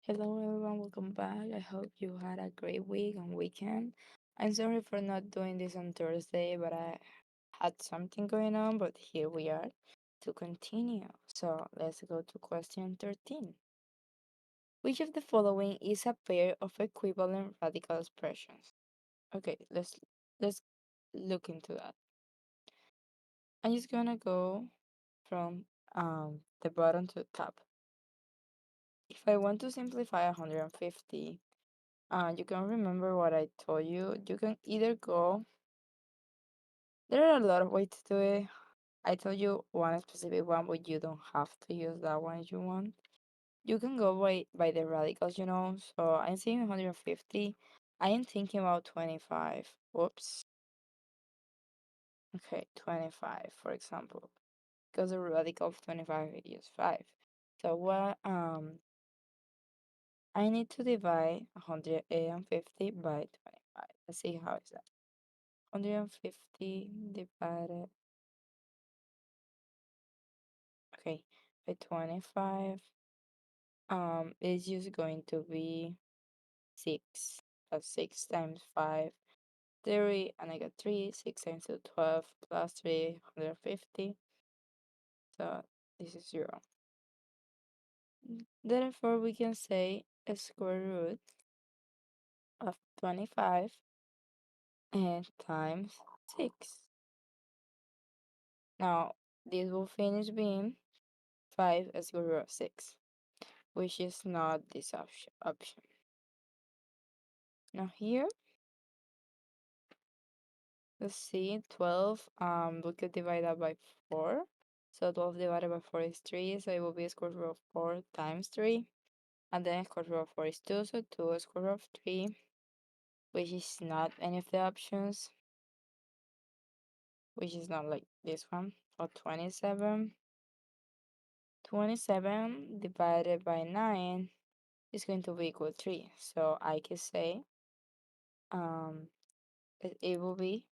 Hello everyone, welcome back. I hope you had a great week and weekend. I'm sorry for not doing this on Thursday, but I had something going on, but here we are to continue. So let's go to question 13. Which of the following is a pair of equivalent radical expressions? Okay, let's look into that. I'm just gonna go from the bottom to the top. If I want to simplify 150, you can remember what I told you. You can either go, there are a lot of ways to do it. I told you one specific one, but you don't have to use that one if you want. You can go by the radicals. So I'm saying 150. I am thinking about 25. Whoops. Okay, 25, for example, because the radical of 25 is 5. So what I need to divide 150 by 25. Let's see how is that. 150 divided, okay, by 25, is just going to be 6. That's 6 times 5, 30, and I got 3. 6 times 2, 12, plus 3, 150. So this is 0. Therefore, we can say a square root of 25 and times 6. Now, this will finish being 5 square root of 6, which is not this option. Now here, let's see, 12, we could divide that by 4. So 12 divided by 4 is 3, so it will be square root of 4 times 3. And then square root of 4 is 2, so 2 square root of 3, which is not any of the options, which is not like this one. Or 27. 27 divided by 9 is going to be equal to 3. So I can say um, it will be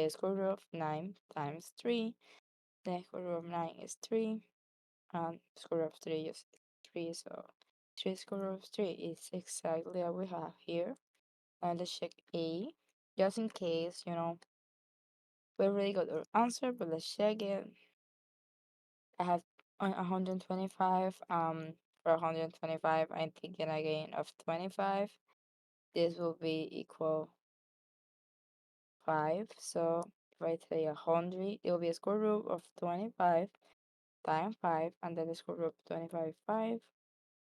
square root of 9 times 3. The square root of 9 is 3. And square root of 3 is 3. So 3 square root of 3 is exactly what we have here. And let's check A. Just in case, we already got our answer, but let's check it. I have 125. For 125, I'm thinking again of 25. This will be equal 5. So if I say 100, it will be a square root of 25 times 5, and then the square root of 25 5,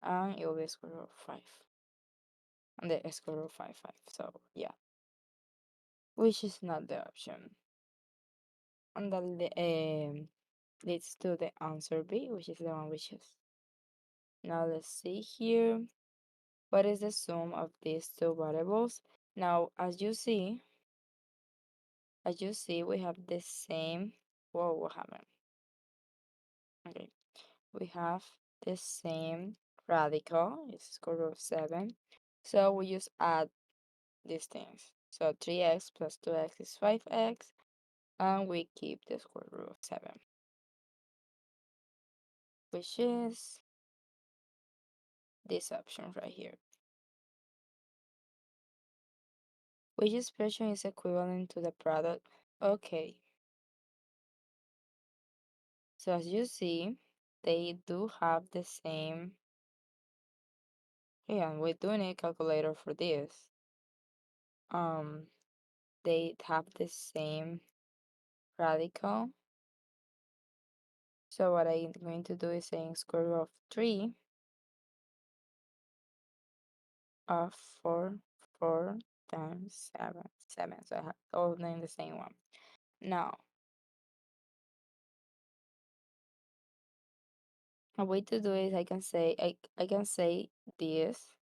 and it will be a square root of 5, and the square root of 5 5. So yeah, which is not the option, and that leads to the answer B, which is the one we choose. Now let's see here. What is the sum of these two variables? Now, as you see, we have the same. Whoa, what happened? Okay, we have the same radical. It's square root of 7. So we just add these things. So 3x plus 2x is 5x, and we keep the square root of 7, which is this option right here. Which expression is equivalent to the product? Okay, so as you see, they do have the same. Yeah, and we do need a calculator for this. Um, they have the same radical. So what I'm going to do is saying square root of 3 of 4 times 7. So I have all of them the same one. Now, a way to do it, I can say this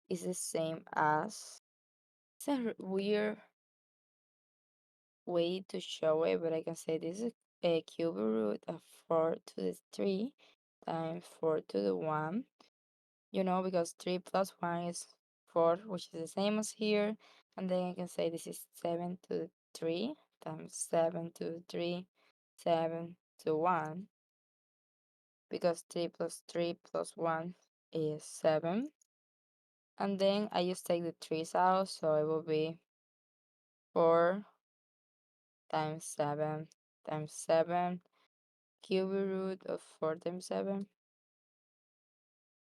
is the same as. It's a weird way to show it, but I can say this is a cube root of 4 to the 3 times 4 to the 1. Because 3 plus 1 is 4, which is the same as here. And then I can say this is 7 to the 3 times 7 to the 3, 7 to 1. Because 3 plus 3 plus 1 is 7. And then I just take the 3's out, so it will be 4 times 7 times 7, cubic root of 4 times 7.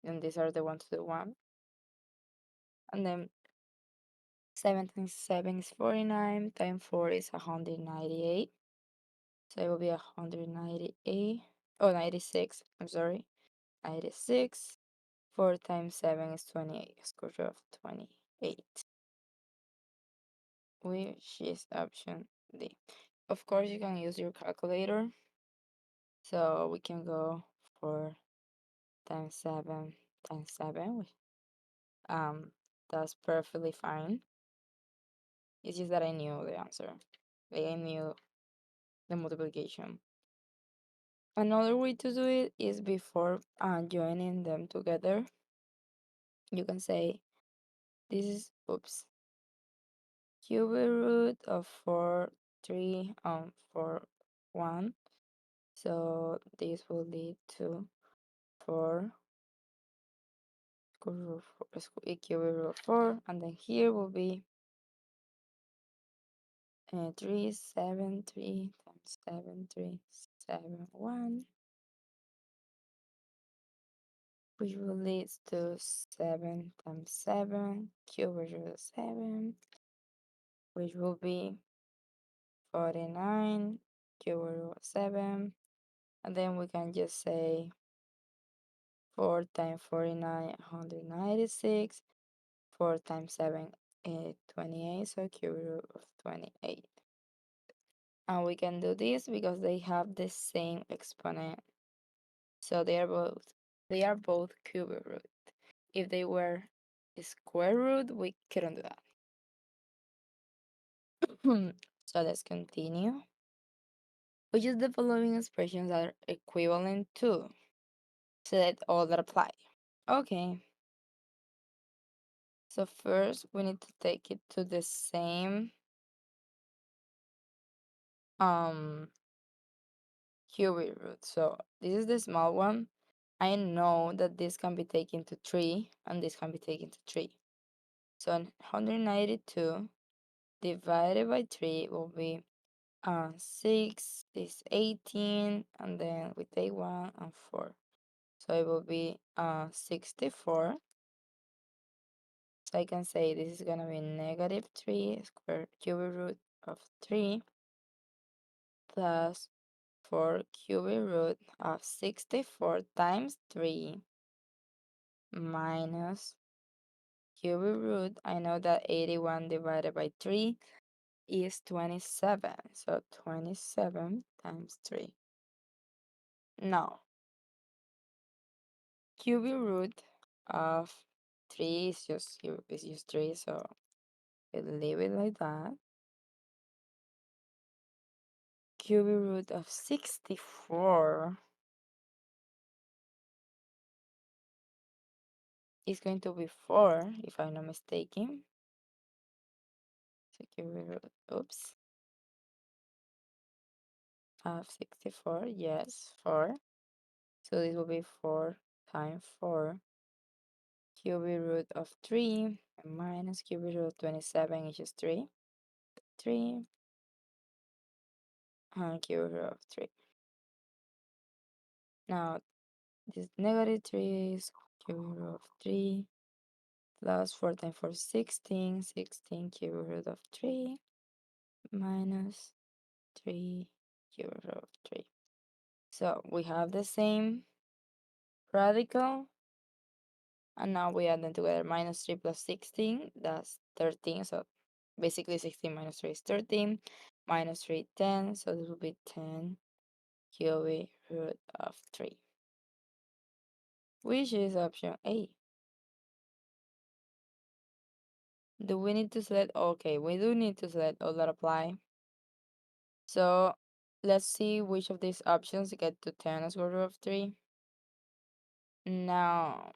And these are the 1 to the 1. And then 7 times 7 is 49, times 4 is 198. So it will be 198, oh, 96, I'm sorry, 96. 4 times 7 is 28, square root of 28, which is option D. Of course, you can use your calculator. So we can go 4 times 7 times 7. That's perfectly fine. It's just that I knew the answer. Like I knew the multiplication. Another way to do it is before joining them together. You can say this is, oops, cubic root of 4, 3, 4, 1. So this will lead to 4 square root of 4, cubic root of 4, and then here will be 3, 7, 3 times 7, 3, 7, 1, which will lead to 7 times 7, cubic root of 7, which will be 49, cubic root of 7, and then we can just say 4 times 49, 196, 4 times 7, 28, so cubic root of 28. And we can do this because they have the same exponent. So they are both cubic root. If they were square root, we couldn't do that. So let's continue. Which of the following expressions are equivalent to? Select all that apply. Okay. So first we need to take it to the same cubic root. So this is the small one. I know that this can be taken to 3 and this can be taken to 3. So 192 divided by 3 will be 6 is 18, and then we take 1 and 4. So it will be 64. So I can say this is going to be negative 3 square cubic root of 3 plus 4 cubic root of 64 times 3 minus cubic root. I know that 81 divided by 3 is 27. So 27 times 3. Now, cubic root of 3 is just 3, so we'll leave it like that. Cubic root of 64 is going to be 4, if I'm not mistaken. So cubic root, oops, of 64, yes, 4. So this will be 4 times 4. Cubic root of 3 minus cubic root of 27 is just 3. 3 and cubic root of 3. Now, this negative 3 is cubic root of 3 plus 4 times 4 is 16. 16 cubic root of 3 minus 3 cubic root of 3. So we have the same radical, and now we add them together. Minus 3 plus 16, that's 13. So basically 16 minus 3 is 13. Minus 3, 10. So this will be 10 cubic root of 3, which is option A. Do we need to select? Okay, we do need to select all that apply. So let's see which of these options get to 10 square root of 3. Now,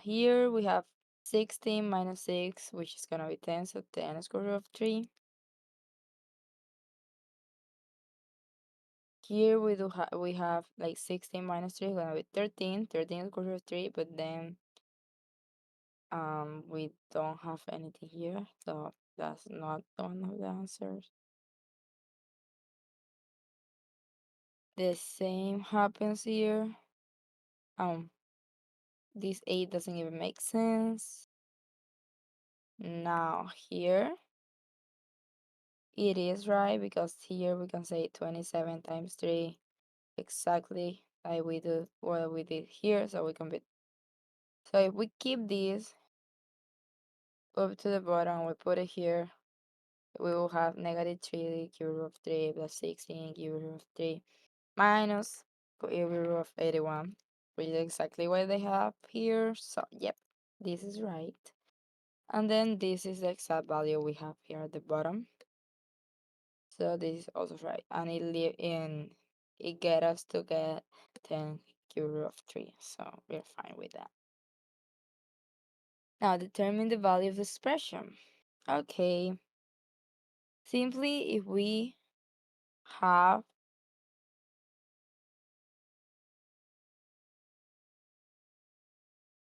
here we have 16 minus 6, which is going to be 10, so 10 square root of 3. here we have like 16 minus 3 is gonna be 13. 13 is square root of 3, but then we don't have anything here, so that's not one of the answers. The same happens here. This 8 doesn't even make sense. Now here it is right, because here we can say 27 times 3 exactly like we do what we did here, so we can be. So if we keep this up to the bottom, we put it here, we will have negative 3 cube root of 3 plus 16 cube root of 3 minus cube root of 81, which is exactly what they have here. So yep, this is right. And then this is the exact value we have here at the bottom. So this is also right. And it get us to get 10 cube root of 3. So we're fine with that. Now determine the value of the expression. Okay. Simply if we have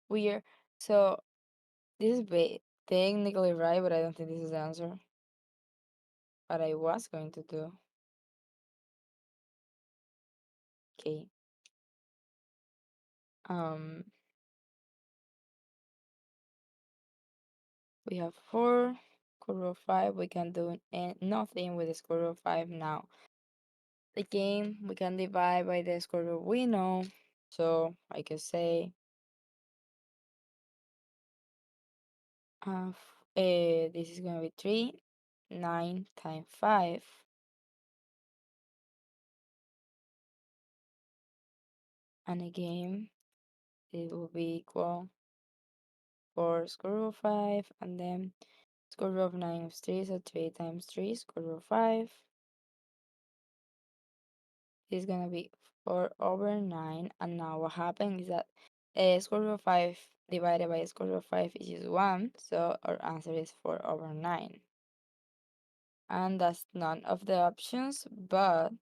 we're so this is technically right, but I don't think this is the answer. What I was going to do. Okay. Um we have 4 square root of 5. We can do nothing with the square root of 5 now. Again, we can divide by the square root we know. So I can say this is going to be 3. 9 times 5. And again, it will be equal 4 square root of 5. And then square root of 9 is 3. So 3 times 3 square root of 5. This is going to be 4 over 9. And now what happens is that square root of 5 divided by square root of 5 is just 1. So our answer is 4 over 9. And that's none of the options, but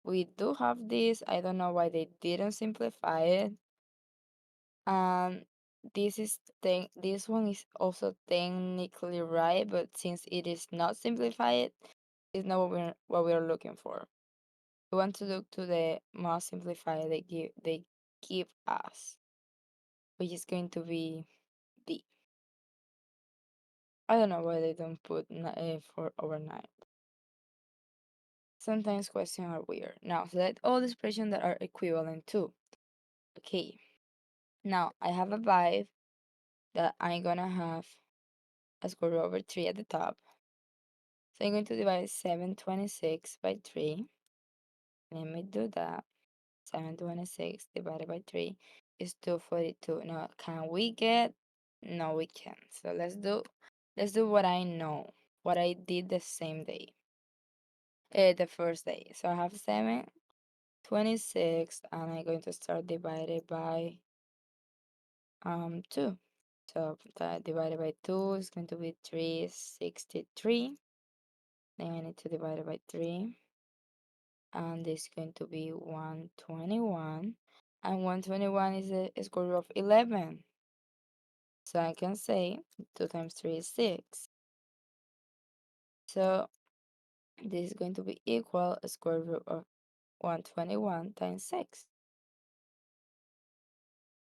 we do have this. I don't know why they didn't simplify it. And this one is also technically right, but since it is not simplified, it's not what we're looking for. We want to look to the most simplified they give us, which is going to be D. I don't know why they don't put 4 over 9. Sometimes questions are weird. Now select all the expressions that are equivalent to. Okay. Now I have a vibe that I'm gonna have a square root over 3 at the top. So I'm going to divide 726 by 3. Let me do that. 726 divided by 3 is 242. Now, can we get? No, we can't. So let's do what I know, what I did the same day, the first day. So I have 726, and I'm going to start divided by 2. So that divided by 2 is going to be 363. Then I need to divide it by 3. And this is going to be 121. And 121 is the square root of 11. So I can say 2 times 3 is 6. So this is going to be equal a square root of 121 times 6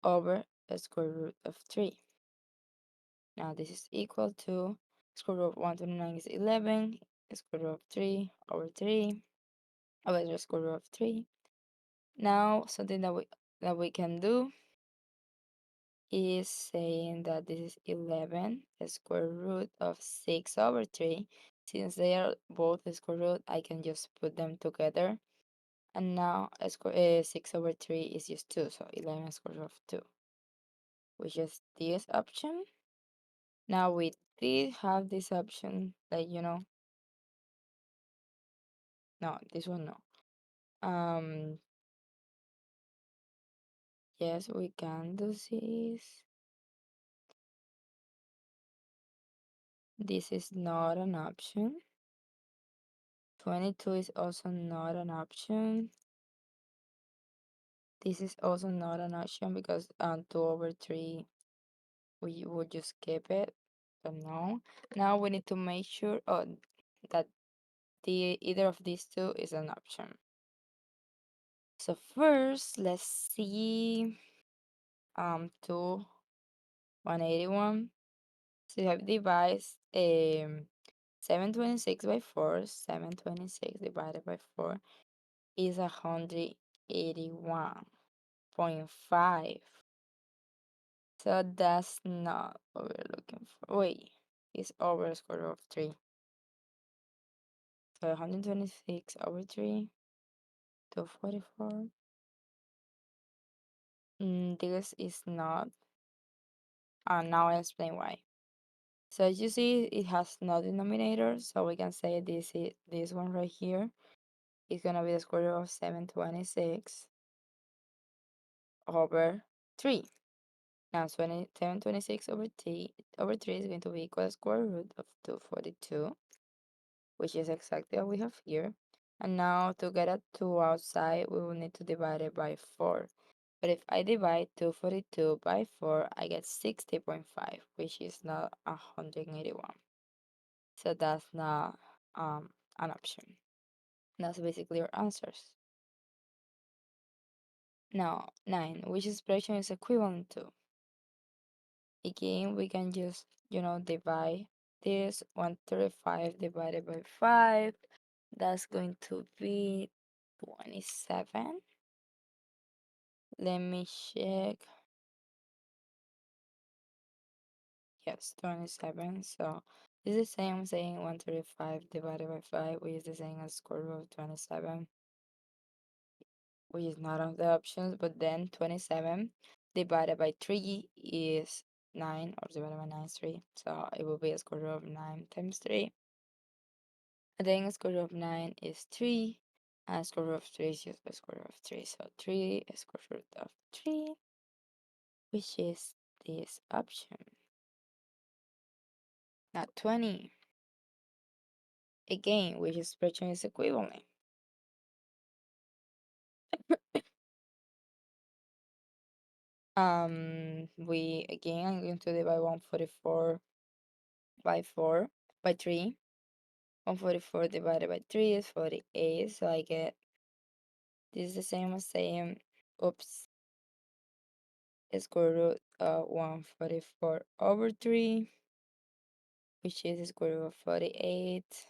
over a square root of 3. Now this is equal to square root of 129 is 11, square root of 3 over 3 over the square root of 3. Now something that we can do is saying that this is 11 the square root of 6 over 3. Since they are both the square root, I can just put them together. And now 6 over 3 is just 2, so 11 square root of 2, which is this option. Now we did have this option, like, no, this one, no. Yes, we can do this. This is not an option. 22 is also not an option. This is also not an option because 2 over 3, we would just skip it. So no. Now we need to make sure that either of these two is an option. So first, let's see 2 181. So you have devised 726 by 4. 726 divided by 4 is 181.5. So that's not what we're looking for. Wait, it's over square root of 3. So 126 over 3 to 44. This is not. Now I explain why. So as you see, it has no denominator, so we can say this one right here is gonna be the square root of 726 over 3. Now 726 over 3 is going to be equal to square root of 242, which is exactly what we have here. And now to get a 2 outside, we will need to divide it by 4. But if I divide 242 by 4, I get 60.5, which is not 181. So that's not an option. That's basically our answers. Now, 9, which expression is equivalent to? Again, we can just, divide this 135 divided by 5. That's going to be 27. Let me check. Yes, 27. So this is the same saying 135 divided by 5, which is the same as square root of 27, which is not on the options, but then 27 divided by 3 is 9, or divided by 9 is 3. So it will be a square root of 9 times 3. And then square root of 9 is 3, and square root of 3 is just the square root of 3. So 3 is square root of 3, which is this option. Now 20. Again, which expression is equivalent? We again, I'm going to divide 144 by 4 by 3. 144 divided by 3 is 48, so I get this is the same as saying, oops, square root of 144 over 3, which is the square root of 48.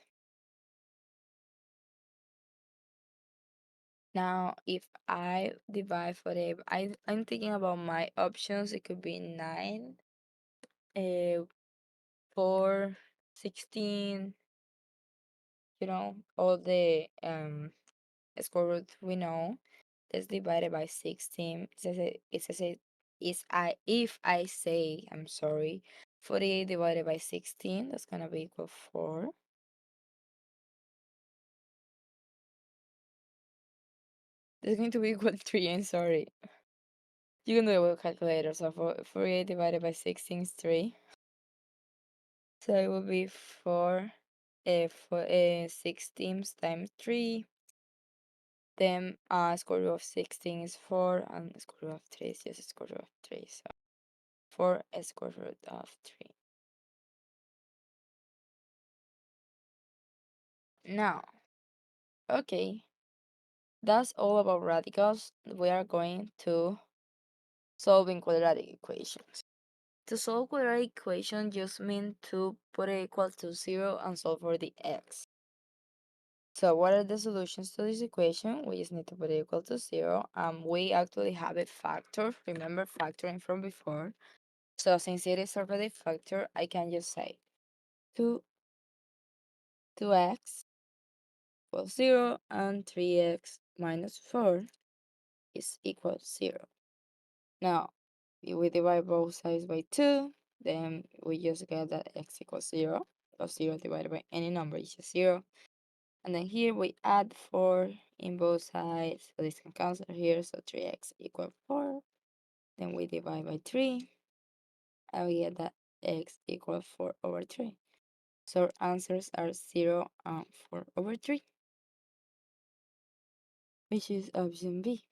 Now, if I divide 48, I'm thinking about my options. It could be 9, 4, 16, all the square root we know. Let's divide it by 16. If I say, I'm sorry, 48 divided by 16, that's gonna be equal 4. That's going to be equal 3, I'm sorry. You can do it with a calculator. So 48 divided by 16 is 3. So it will be 4, 16 times 3. Then square root of 16 is 4, and square root of 3 is just square root of 3. So 4 is square root of 3. Now, okay, that's all about radicals. We are going to solving quadratic equations. To solve quadratic equation just mean to put it equal to 0 and solve for the x. So what are the solutions to this equation? We just need to put it equal to 0. We actually have a factor. Remember factoring from before. So since it is already factor, I can just say 2x equals 0 and 3x minus 4 is equal to 0. Now, if we divide both sides by 2, then we just get that x equals 0. Or 0 divided by any number is just 0. And then here we add 4 in both sides, so this can cancel here, so 3x equals 4. Then we divide by 3, and we get that x equals 4 over 3. So our answers are 0 and 4 over 3, which is option B.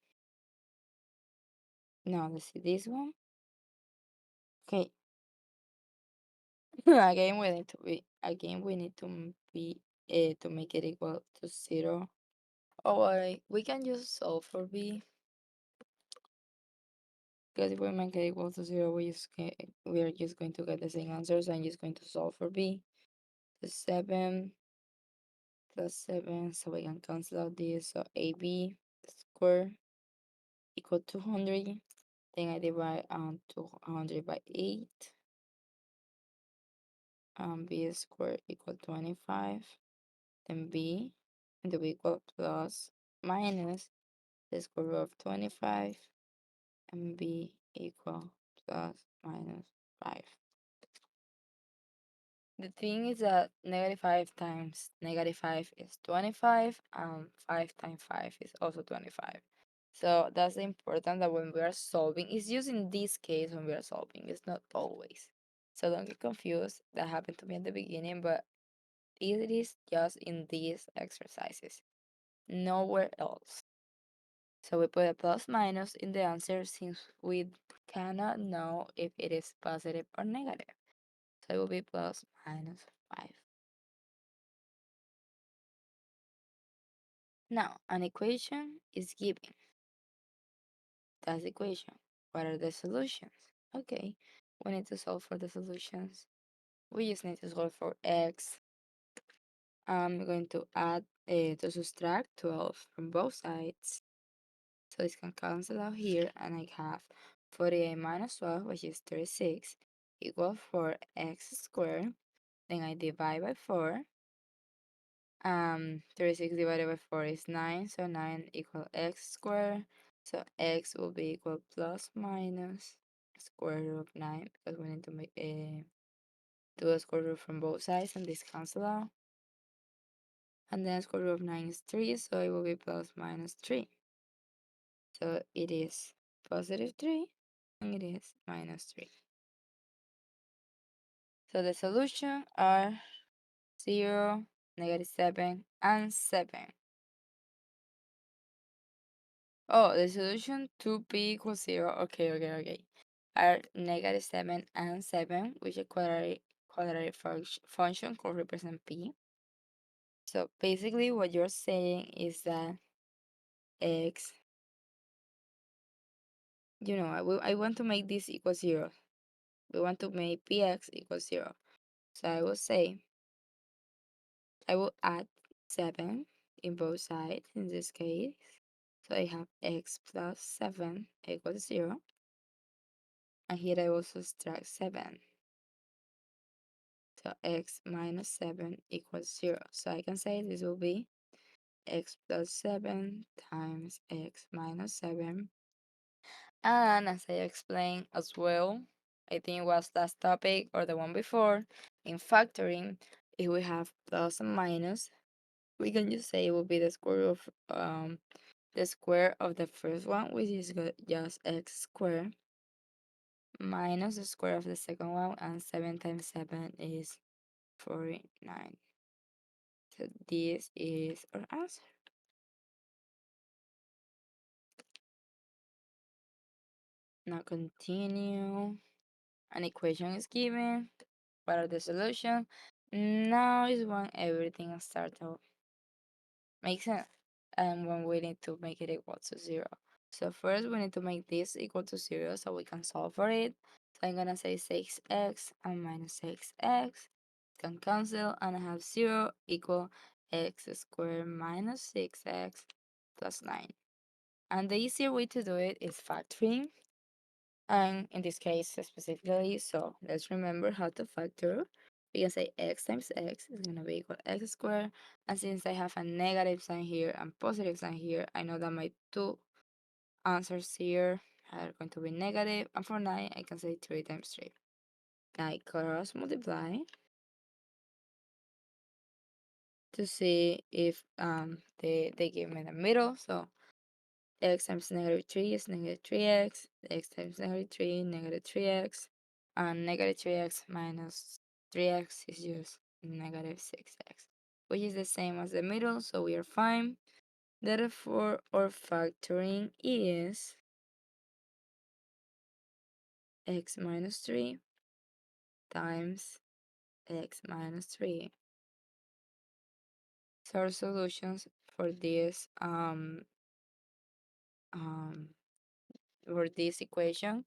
Now let's see this one. Okay. Again to make it equal to 0. Oh, we can just solve for b, because if we make it equal to 0, we are just going to get the same answer. So I'm just going to solve for b. So 7 plus 7, so we can cancel out this. So ab square equal to 200. Then I divide 200 by 8. B squared equal 25. Then b into b equal plus minus the square root of 25, and b equal plus minus 5. The thing is that negative 5 times negative 5 is 25, and 5 times 5 is also 25. So that's important that when we are solving, it's just in this case when we are solving, it's not always. So don't get confused. That happened to me at the beginning, but it is just in these exercises, nowhere else. So we put a plus minus in the answer since we cannot know if it is positive or negative. So it will be plus minus 5. Now, an equation is given. That's the equation. What are the solutions? Okay, we need to solve for the solutions. We just need to solve for x. I'm going to to subtract 12 from both sides. So this can cancel out here, and I have 48 minus 12, which is 36, equal 4x squared. Then I divide by 4. 36 divided by 4 is 9, so 9 equal x squared. So x will be equal plus minus square root of 9, because we need to make do a square root from both sides, and this cancel out. And then square root of 9 is 3, so it will be plus minus 3. So it is positive 3, and it is minus 3. So the solution are 0, negative 7, and 7. Oh, the solution to p equals 0, okay, are negative 7 and 7, which a quadratic function could represent p. So basically what you're saying is that x, I want to make this equal 0. We want to make px equal 0. So I will say, I will add 7 in both sides in this case. So I have x plus 7 equals 0. And here I will subtract 7. So x minus 7 equals 0. So I can say this will be x plus 7 times x minus 7. And as I explained as well, I think it was last topic or the one before, in factoring, if we have plus and minus, we can just say it will be the square of the first one, which is just x squared, minus the square of the second one, and 7 times 7 is 49. So this is our answer. Now continue. An equation is given. What are the solutions? Now is when everything starts to make sense. And when we need to make it equal to 0. So first we need to make this equal to 0 so we can solve for it. So I'm gonna say 6x and minus 6x can cancel, and I have 0 equal x squared minus 6x plus 9. And the easier way to do it is factoring. And in this case specifically, so let's remember how to factor. We can say x times x is going to be equal to x squared. And since I have a negative sign here and positive sign here, I know that my two answers here are going to be negative. And for 9, I can say 3 times 3. Now I cross multiply to see if they give me the middle. So x times negative 3 is negative 3x, x times negative 3, negative 3x, and negative 3x minus 3x is just negative 6x, which is the same as the middle, so we are fine. Therefore, our factoring is x minus 3 times x minus 3. So our solutions for um this equation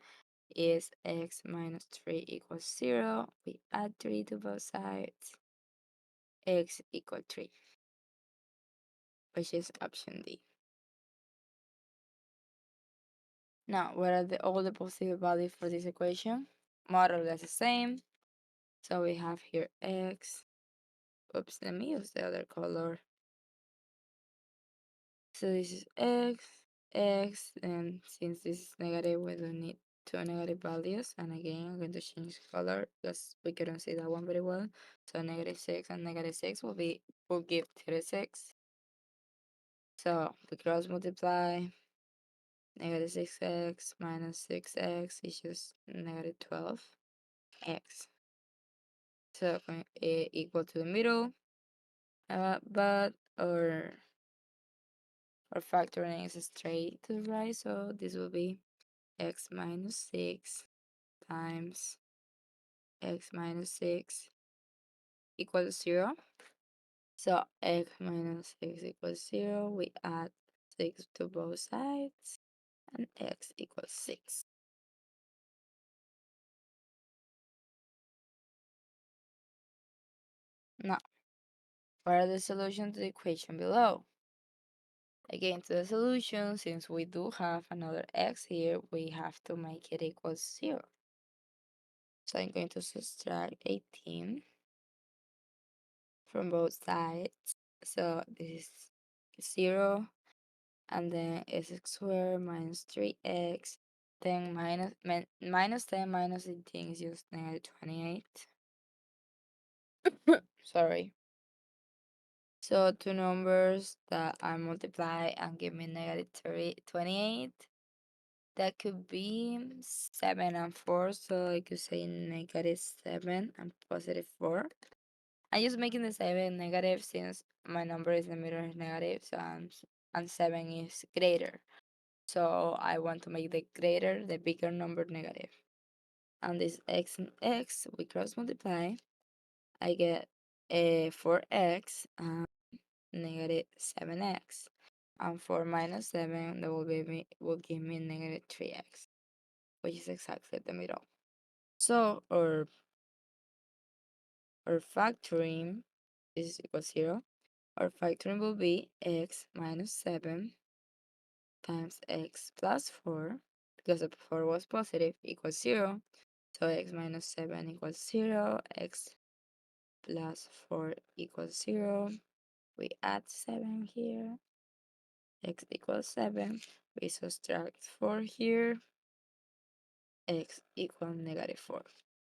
is x minus 3 equals 0. We add 3 to both sides. X equal 3, which is option D. Now, what are all the possible values for this equation? More or less the same. So we have here x. Oops, let me use the other color. So this is x, and since this is negative, we don't need two negative values. And again, I'm going to change color because we couldn't see that one very well. So negative 6 and negative 6 will give 36. So we cross multiply. Negative 6x minus 6x is just negative 12x. So equal to the middle. But our factoring is straight to the right, so this will be x minus 6 times x minus 6 equals 0. So x minus 6 equals 0. We add 6 to both sides, and x equals 6. Now, what are the solutions to the equation below? Again, to the solution, since we do have another x here, we have to make it equal 0. So I'm going to subtract 18 from both sides. So this is 0, and then x squared minus 3x. Then minus 10 minus 18 is just negative 28. Sorry. So two numbers that I multiply and give me negative 28. That could be 7 and 4. So I could say negative 7 and positive 4. I'm just making the 7 negative since my number is in the middle is negative, so and 7 is greater. So I want to make the greater, the bigger number negative. And this x and x, we cross multiply. I get 4x and negative 7x. And 4 minus 7, that will give me negative 3x, which is exactly the middle. So our factoring is equal 0. Our factoring will be x minus 7 times x plus 4, because the 4 was positive, equals 0. So x minus 7 equals 0, x plus 4 equals 0. We add 7 here, x equals 7. We subtract 4 here, x equals negative 4.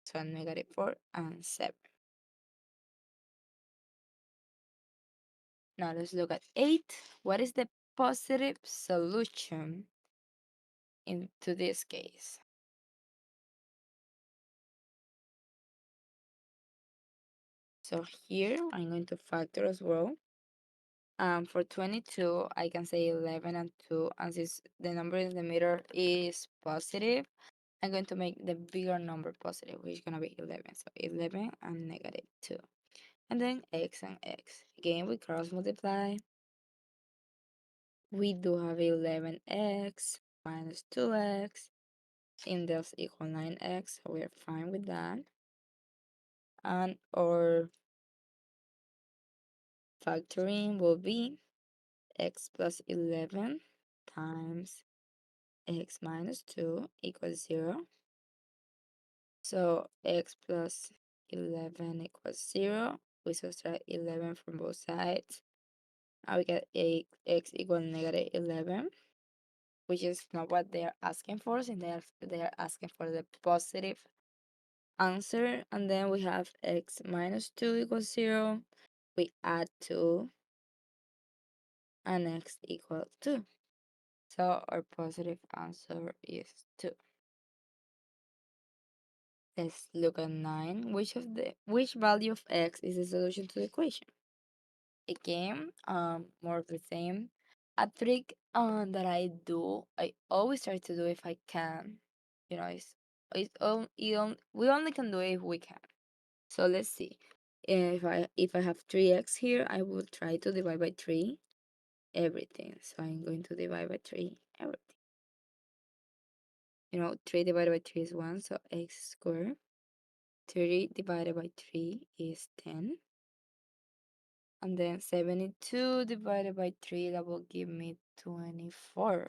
So negative 4 and 7. Now let's look at 8. What is the positive solution into this case? So here I'm going to factor as well. For 22, I can say 11 and 2. And since the number in the middle is positive, I'm going to make the bigger number positive, which is going to be 11. So 11 and negative 2. And then x and x. Again, we cross multiply. We do have 11x minus 2x. Index equal 9x, so we're fine with that. And our factoring will be x plus 11 times x minus 2 equals 0. So x plus 11 equals 0. We subtract 11 from both sides. Now we get x equal negative 11, which is not what they're asking for, since they're asking for the positive answer. And then we have x minus 2 equals 0. We add 2 and x equals 2. So our positive answer is 2. Let's look at 9. Which value of x is the solution to the equation? Again, more of the same. A trick that I always try to do if I can, is We only can do it if we can. So let's see. If I have 3x here, I will try to divide by 3 everything. So I'm going to divide by 3 everything. 3 divided by 3 is 1, so x squared. 30 divided by 3 is 10. And then 72 divided by 3, that will give me 24.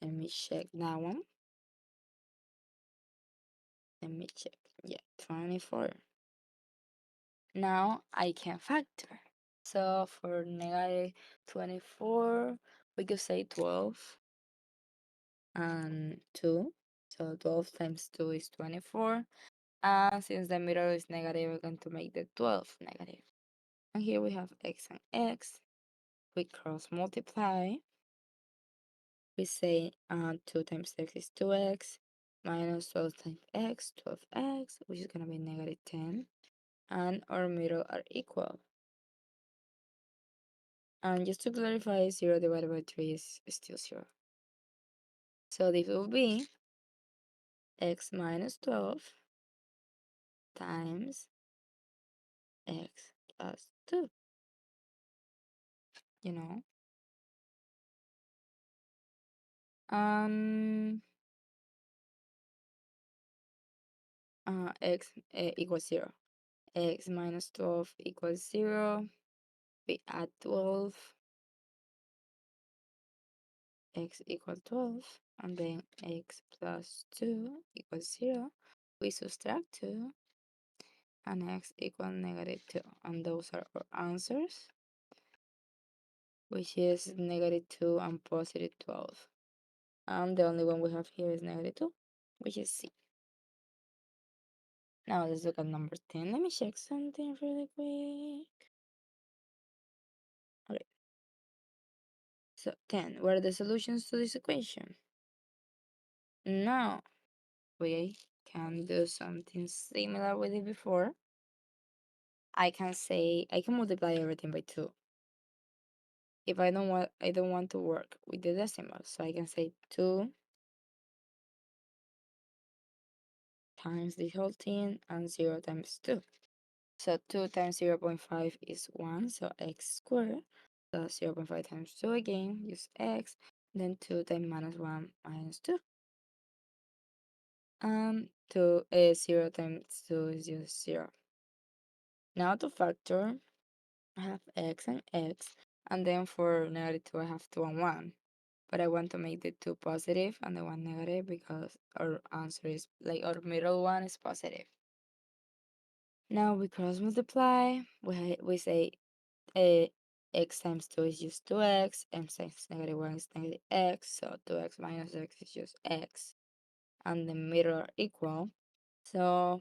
Let me check that one. Let me check. Yeah, 24. Now I can factor. So for negative 24, we could say 12 and 2. So 12 times 2 is 24. And since the middle is negative, we're going to make the 12 negative. And here we have x and x. We cross multiply. We say 2 times x is 2x minus 12 times x, 12x, which is going to be negative 10. And our middle are equal. And just to clarify, 0 divided by 3 is still 0. So this will be x minus 12 times x plus 2, you know. X equals 0. X minus 12 equals 0. We add 12. X equals 12. And then x plus 2 equals 0. We subtract 2. And x equals negative 2. And those are our answers, which is negative 2 and positive 12. And the only one we have here is negative 2, which is C. Now let's look at number 10. Let me check something really quick. Okay. So 10, what are the solutions to this equation? Now we can do something similar with it before. I can multiply everything by 2. If I don't want to work with the decimals, so I can say 2 times the whole thing and 0 times 2. So 2 times 0 0.5 is 1, so x squared plus 0 0.5 times 2 again, use x, then 2 times minus 1 minus 2. 0 times 2 is just 0. Now to factor, I have x and x, and then for negative 2 I have 2 and 1. But I want to make the 2 positive and the 1 negative because our answer is, our middle one is positive. Now we cross multiply, we say x times 2 is just 2x, x times negative 1 is negative x, so 2x minus x is just x, and the middle are equal. So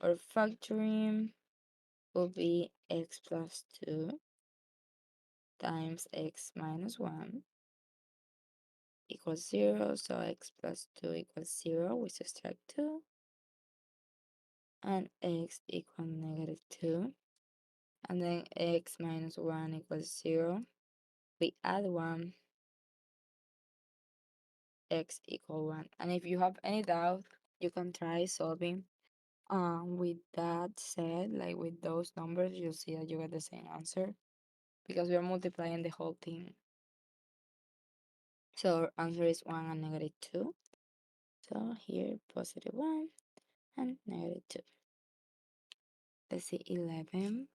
our factoring will be x plus 2 times x minus 1 equals 0, so x plus 2 equals 0, we subtract 2, and x equals negative 2, and then x minus 1 equals 0, we add 1, x equal 1. And if you have any doubt, you can try solving with that said, like with those numbers, you'll see that you get the same answer because we are multiplying the whole thing. So our answer is 1 and negative 2. So here positive 1 and negative 2. Let's see 11.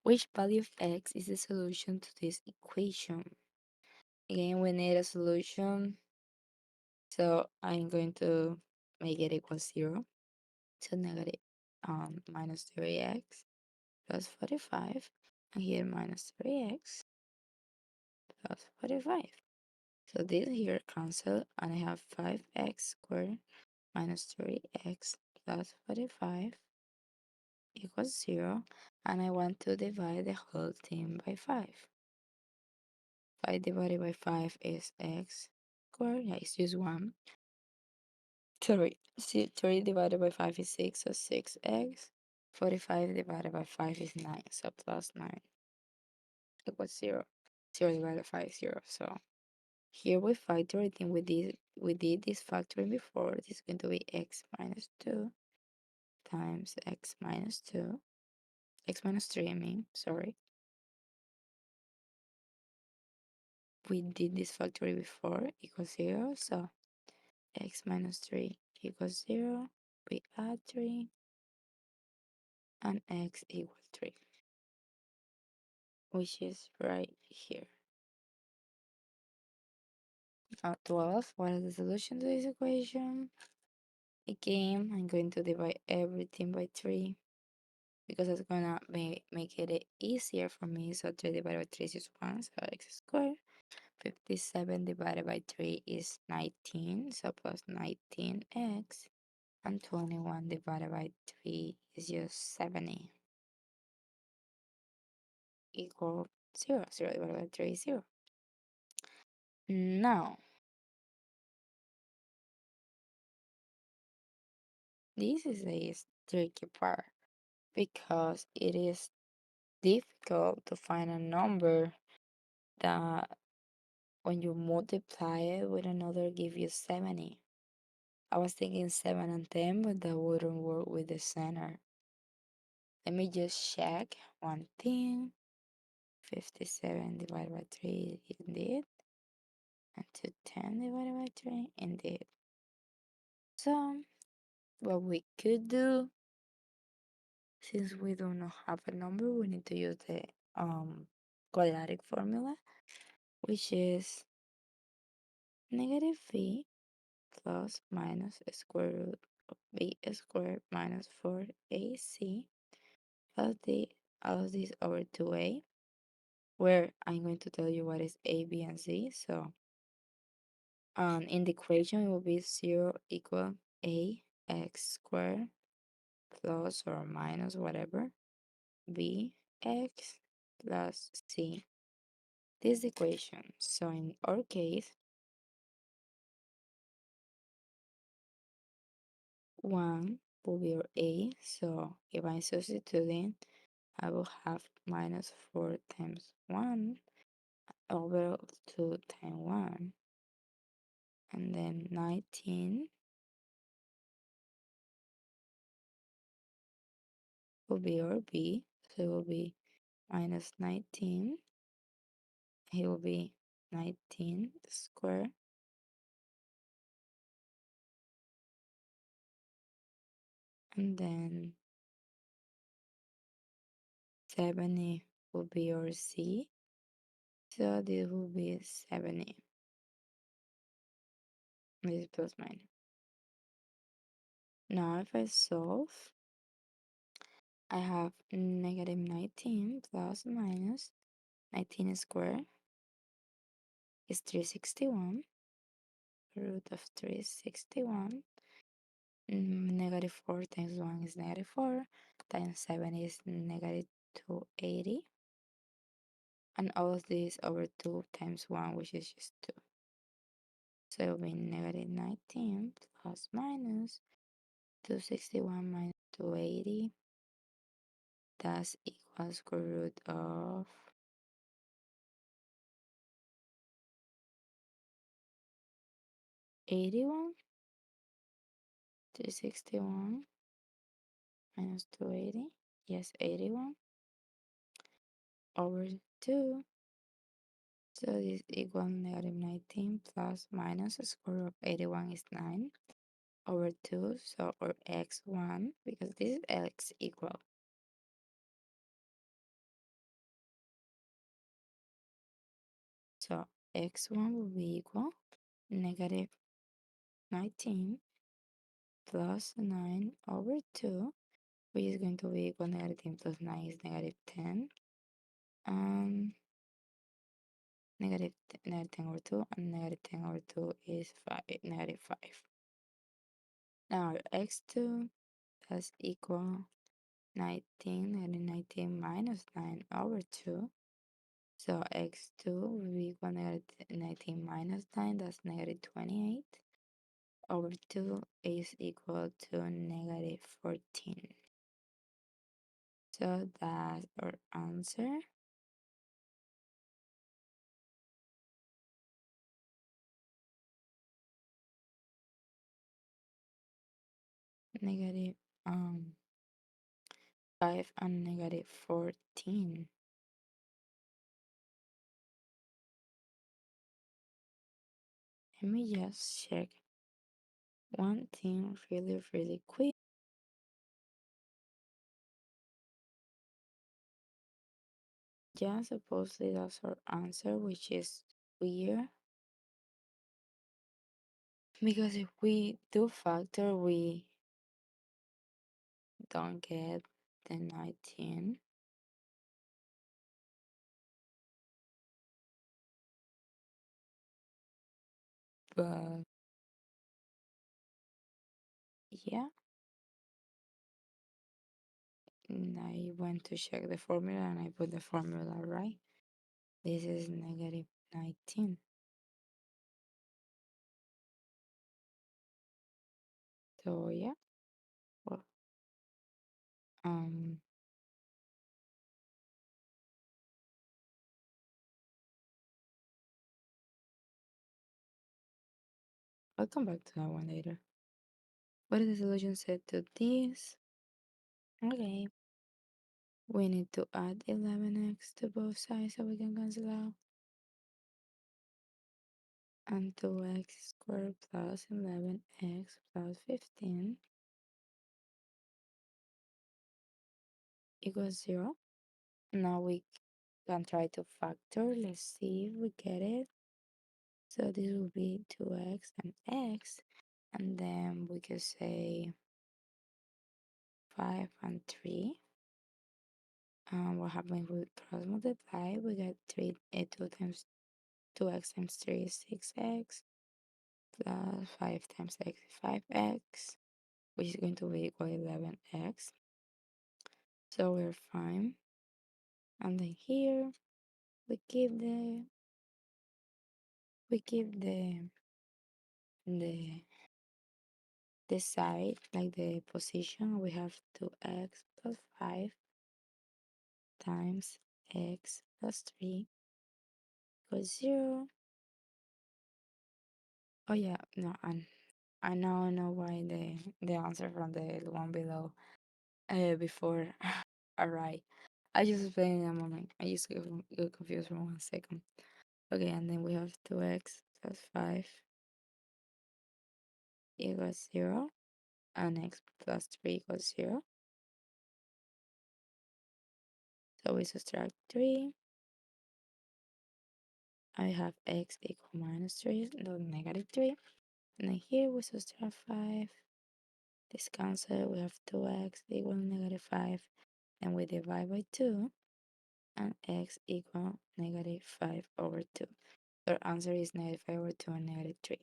Which value of x is the solution to this equation? Again, we need a solution. So I'm going to make it equal 0 to negative minus 3x plus 45. And here minus 3x plus 45. So this here cancel and I have 5x squared minus 3x plus 45 equals 0. And I want to divide the whole thing by 5. 5 divided by 5 is x squared. Yeah, it's just 1. 3 divided by 5 is 6, so 6x. 45 divided by 5 is 9, so plus 9 equals 0. 0 divided by 5 is 0. So here we factor everything with we did this factoring before. This is going to be x minus 2 times x minus 2, x minus 3, I mean, sorry. We did this factory before, equals 0, so x minus 3 equals 0. We add 3, and x equals 3, which is right here. Now 12, what is the solution to this equation? Again, I'm going to divide everything by 3 because it's gonna make it easier for me. So 3 divided by 3 is 1, so x squared. 57 divided by 3 is 19, so plus 19x. And 21 divided by 3 is just 70. Equal 0. 0 divided by 3 is 0. Now, this is a tricky part because it is difficult to find a number that when you multiply it with another give you 70. I was thinking 7 and 10, but that wouldn't work with the center. Let me just check one thing. 57 divided by 3, indeed. And 210 divided by 3, indeed. So, what we could do, since we do not have a number, we need to use the quadratic formula, which is negative v plus minus square root of b squared minus 4ac plus all of this over 2a, where I'm going to tell you what is a, b, and c. So in the equation, it will be 0 equal a x squared plus or minus whatever b x plus c. This is the equation. So in our case, 1 will be our a. So if I'm substituting, I will have minus 4 times 1 over 2 times 1. And then 19 will be our b. So it will be minus 19. It will be 19 squared. And then 70 will be our c. So this will be 70. This is plus minus. Now if I solve, I have negative 19 plus minus 19 squared is 361. Root of 361. Negative 4 times 1 is negative 4. Times 7 is negative 280. And all of this over 2 times 1, which is just 2. So it will be negative 19 plus minus 261 minus 280. That's equal square root of 81. 361 minus 280. Yes, 81 over 2. So this equal negative 19 plus minus the square root of 81 is 9 over 2. So or x1, because this is x equal. So x1 will be equal negative 19 plus 9 over 2, which is going to be equal negative 10 plus 9 is negative 10. Negative 10 over 2, and negative 10 over 2 is negative 5. Now x2 is equal 19, negative 19 minus 9 over 2. So x2 will be equal negative 19 minus 9, that's negative 28. Over 2 is equal to negative 14. So that's our answer. negative 5 and negative 14. Let me just check one thing really quick. Yeah, supposedly that's our answer, which is weird. Because if we do factor, we don't get the 19. But yeah, and I went to check the formula and I put the formula right. This is negative 19. So yeah, well, um, I'll come back to that one later. What is the solution set to this? Okay, we need to add 11x to both sides so we can cancel out. And 2x squared plus 11x plus 15 equals 0. Now we can try to factor. Let's see if we get it. So this will be 2x and x. And then we can say 5 and 3. What happens if we cross multiply? We get 2 times 2x times 3 is 6x plus 5 times x is 5x, which is going to be equal 11x. So we're fine. And then here we keep the the the side, like the position. We have 2x plus 5 times x plus 3 equals 0. Oh yeah, no, and I now know why the answer from the one below before alright. I just explained in a moment. I just got confused for 1 second. Okay, and then we have 2x plus 5 equals 0 and x plus 3 equals 0. So we subtract 3. I have x equal minus 3, no, negative 3. And then here we subtract 5. This cancel, we have 2x equal negative 5. And we divide by 2. And x equal negative 5 over 2. Our answer is negative 5 over 2 and negative 3.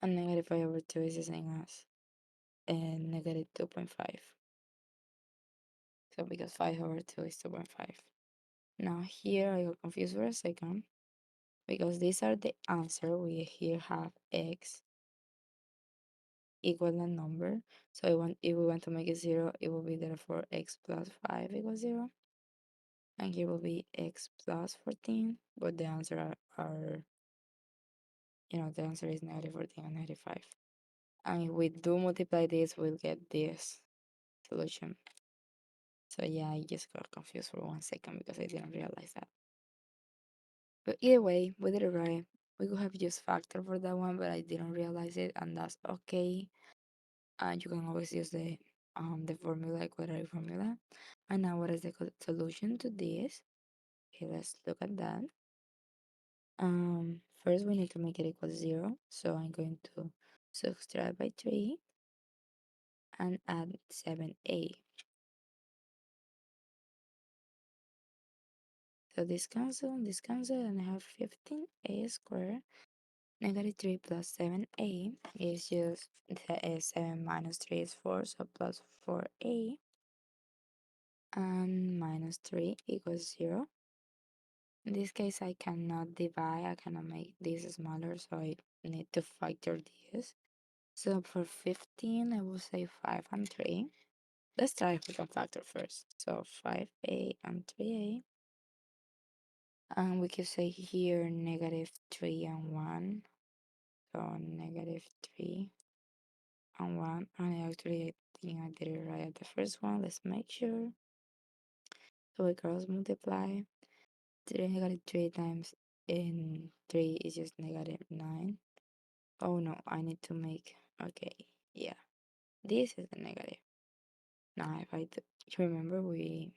And negative 5 over 2 is the same as negative 2.5. So because 5 over 2 is 2.5. Now here I got confused for a second because these are the answer. We here have x equal a number. So if we want to make it 0, it will be therefore x plus 5 equals 0. And here will be x plus 14. But the answer are the answer is negative 14 and negative 5. And if we do multiply this, we'll get this solution. So yeah, I just got confused for 1 second because I didn't realize that. But either way, we did it right. We could have used factor for that one, but I didn't realize it, and that's okay. And you can always use the formula, quadratic formula. And now what is the solution to this? Okay, let's look at that. First we need to make it equal 0. So I'm going to subtract by 3 and add 7a. So this cancel, and I have 15a squared. Negative 3 plus 7a is just 7 minus 3 is 4, so plus 4a. And minus 3 equals 0. In this case, I cannot divide, I cannot make this smaller, so I need to factor this. So for 15, I will say 5 and 3. Let's try if we can factor first. So 5a and 3a. And we could say here negative 3 and 1. So negative 3 and 1, and I think I did it right at the first one. Let's make sure. So we cross multiply. 3 negative 3 times in 3 is just negative 9. Oh no, I need to make, okay, yeah, this is the negative. Now if I remember, we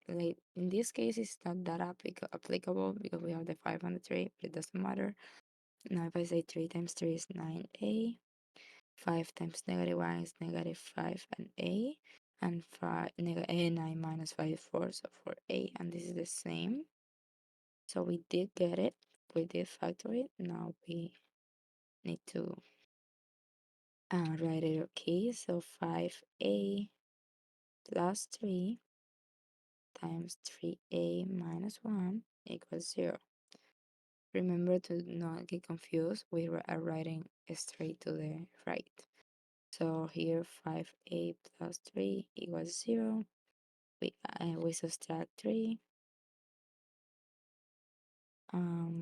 like in this case it's not that applicable because we have the 5 and the 3, but it doesn't matter. Now if I say 3 times 3 is 9a, 5 times negative 1 is negative 5 and a, and 9 minus 5 is 4, so 4a, and this is the same. So we did get it. We did factor it. Now we need to write it okay. So 5a plus 3 times 3a minus 1 equals 0. Remember to not get confused. We are writing straight to the right. So here 5a plus 3 equals 0. We subtract 3.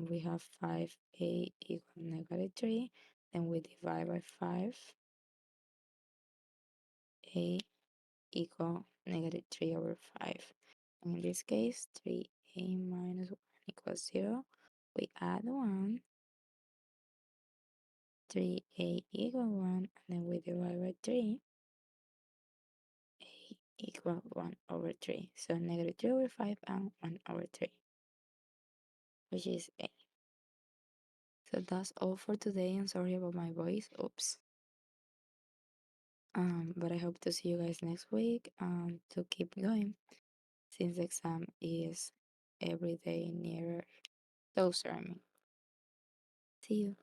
We have 5a equal negative 3. Then we divide by 5. A equal negative 3 over 5. And in this case, 3a minus 1 equals 0. We add 1, 3a equal 1, and then we divide by 3, a equal 1 over 3. So negative 3 over 5 and 1 over 3, which is a. So that's all for today. I'm sorry about my voice. Oops. But I hope to see you guys next week to keep going since the exam is every day nearer closer. I mean, see you.